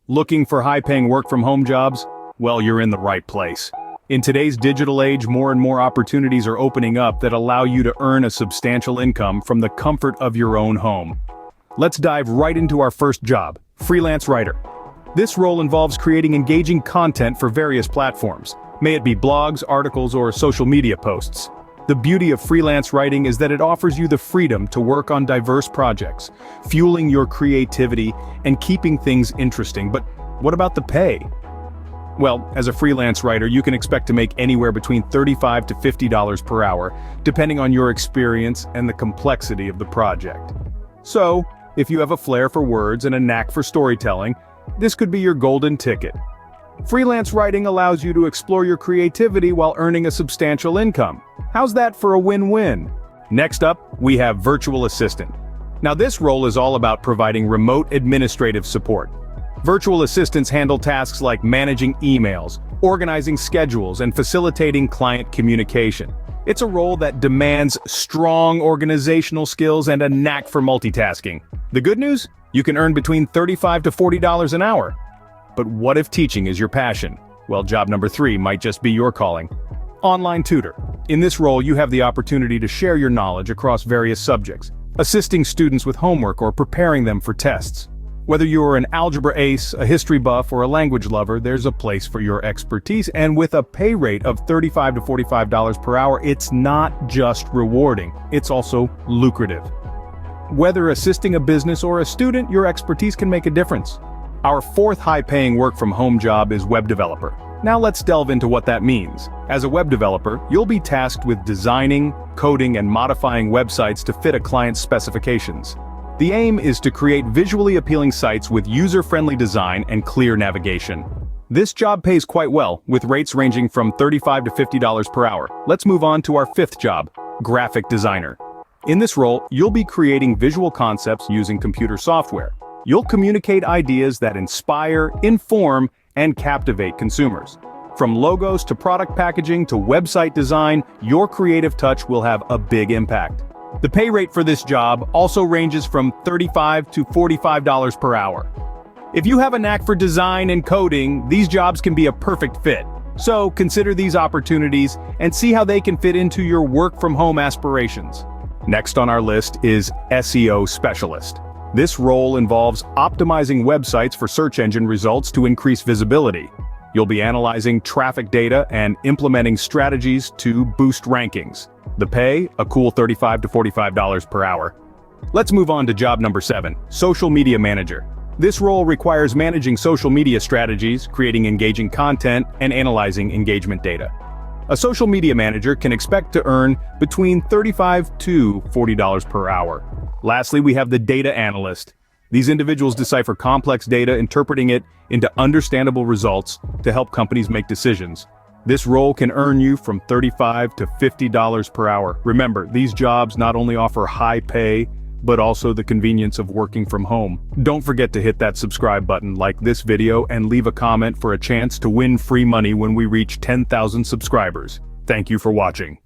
Looking for high-paying work-from-home jobs? Well, you're in the right place. In today's digital age, more and more opportunities are opening up that allow you to earn a substantial income from the comfort of your own home. Let's dive right into our first job, Freelance Writer. This role involves creating engaging content for various platforms, may it be blogs, articles, or social media posts. The beauty of freelance writing is that it offers you the freedom to work on diverse projects, fueling your creativity and keeping things interesting. But what about the pay? Well, as a freelance writer, you can expect to make anywhere between $35 to $50 per hour, depending on your experience and the complexity of the project. So, if you have a flair for words and a knack for storytelling, this could be your golden ticket. Freelance writing allows you to explore your creativity while earning a substantial income. How's that for a win-win? Next up, we have Virtual Assistant. Now this role is all about providing remote administrative support. Virtual assistants handle tasks like managing emails, organizing schedules, and facilitating client communication. It's a role that demands strong organizational skills and a knack for multitasking. The good news? You can earn between $35 to $40 an hour. But what if teaching is your passion? Well, job number 3 might just be your calling. Online tutor. In this role, you have the opportunity to share your knowledge across various subjects, assisting students with homework or preparing them for tests. Whether you're an algebra ace, a history buff, or a language lover, there's a place for your expertise, and with a pay rate of $35 to $45 per hour, it's not just rewarding, it's also lucrative. Whether assisting a business or a student, your expertise can make a difference. Our fourth high-paying work-from-home job is web developer. Now let's delve into what that means. As a web developer, you'll be tasked with designing, coding, and modifying websites to fit a client's specifications. The aim is to create visually appealing sites with user-friendly design and clear navigation. This job pays quite well, with rates ranging from $35 to $50 per hour. Let's move on to our fifth job, graphic designer. In this role, you'll be creating visual concepts using computer software. You'll communicate ideas that inspire, inform, and captivate consumers. From logos to product packaging to website design, your creative touch will have a big impact. The pay rate for this job also ranges from $35 to $45 per hour. If you have a knack for design and coding, these jobs can be a perfect fit. So consider these opportunities and see how they can fit into your work-from-home aspirations. Next on our list is SEO Specialist. This role involves optimizing websites for search engine results to increase visibility. You'll be analyzing traffic data and implementing strategies to boost rankings. The pay, a cool $35 to $45 per hour. Let's move on to job number 7, social media manager. This role requires managing social media strategies, creating engaging content, and analyzing engagement data. A social media manager can expect to earn between $35 to $40 per hour. Lastly, we have the data analyst. These individuals decipher complex data, interpreting it into understandable results to help companies make decisions. This role can earn you from $35 to $50 per hour. Remember, these jobs not only offer high pay, but also the convenience of working from home. Don't forget to hit that subscribe button, like this video, and leave a comment for a chance to win free money when we reach 10,000 subscribers. Thank you for watching.